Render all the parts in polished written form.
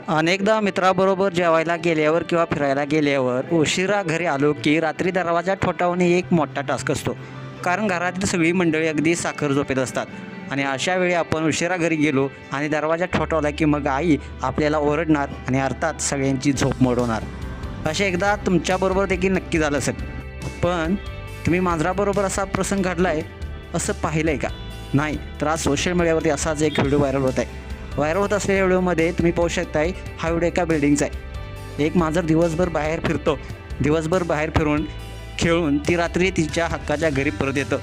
अनेकदा मित्राबरोबर जेवायला गेल्यावर किंवा फिरायला गेल्यावर उशिरा घरी आलो की रात्री दरवाजा ठोठावणे एक मोठा टास्क असतो. कारण घरातील सगळी मंडळी अगदी साखर झोपेत असतात आणि अशा वेळी आपण उशिरा घरी गेलो आणि दरवाजा ठोठावला की मग आई आपल्याला ओरडणार आणि अर्थात सगळ्यांची झोप मोडवणार. असे एकदा तुमच्याबरोबर देखील नक्की झालं असेल. पण तुम्ही मांजराबरोबर असा प्रसंग घडला आहे असं पाहिलं आहे का? नाही तर आज सोशल मीडियावरती असाच एक व्हिडिओ व्हायरल होत आहे. व्हायरल होत असलेल्या व्हिडिओमध्ये तुम्ही पाहू शकताय हा व्हिडिओ एका बिल्डिंगचा आहे. एक मांजर दिवसभर बाहेर फिरतो. दिवसभर बाहेर फिरून खेळून ती रात्री तिच्या हक्काच्या घरी परत येतं.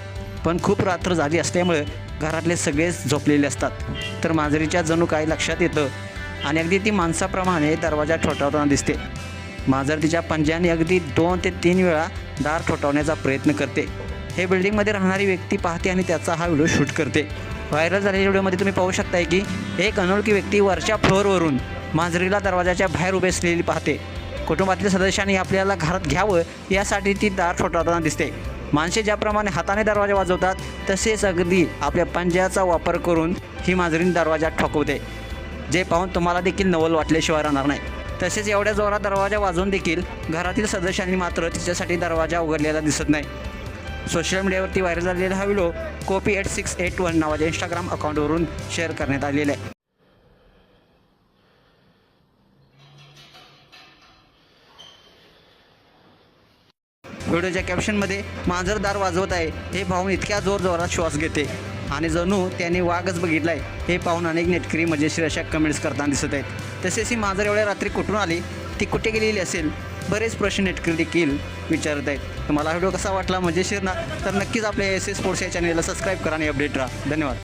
पण खूप रात्र झाली असल्यामुळे घरातले सगळेच झोपलेले असतात. तर मांजरीच्या जणू काही लक्षात येतं आणि अगदी ती माणसाप्रमाणे दरवाजा ठोठावताना दिसते. मांजर तिच्या पंजाने अगदी 2 ते 3 वेळा दार ठोठावण्याचा प्रयत्न करते. हे बिल्डिंगमध्ये राहणारी व्यक्ती पाहते आणि त्याचा हा व्हिडिओ शूट करते. व्हायरल झालेल्या व्हिडिओमध्ये तुम्ही पाहू शकताय की एक अनोळखी व्यक्ती वरच्या फ्लोअरवरून मांजरीला दरवाजाच्या बाहेर उभे असलेली पाहते. कुटुंबातील सदस्यांनी आपल्याला घरात घ्यावं यासाठी ती दार ठोठावताना दिसते. माणसे ज्याप्रमाणे हाताने दरवाजा वाजवतात तसेच अगदी आपल्या पंजाचा वापर करून ही मांजरीने दरवाजा ठोकवते. जे पाहून तुम्हाला देखील नवल वाटल्याशिवाय राहणार नाही. तसेच एवढ्या जोरात दरवाजा वाजवून देखील घरातील सदस्यांनी मात्र तिच्यासाठी दरवाजा उघडलेला दिसत नाही. सोशल मीडियावरती व्हायरल झालेला हा व्हिडिओ copy8681 नावाच्या इंस्टाग्राम अकाउंटवरून शेअर करण्यात आलेला आहे. व्हिडिओच्या कॅप्शनमध्ये मांजर दार वाजवत आहे हे पाहून इतक्या जोरात श्वास घेते आणि जणू त्याने वाघच बघितला आहे हे पाहून अनेक नेटकरी मजेशीर अशा कमेंट्स करताना दिसत आहेत. तसेच ही मांजर एवढ्या रात्री कुठून आली, ती कुठे गेलेली असेल, बरेच प्रश्न नेटकरी देखील विचारत आहेत. तुम्हाला व्हिडिओ कसा वाटला मजेशीर ना, तर नक्कीच आपल्या एस एस स्पोर्ट्स या चॅनलला सबस्क्राईब करा आणि अपडेट राहा. धन्यवाद.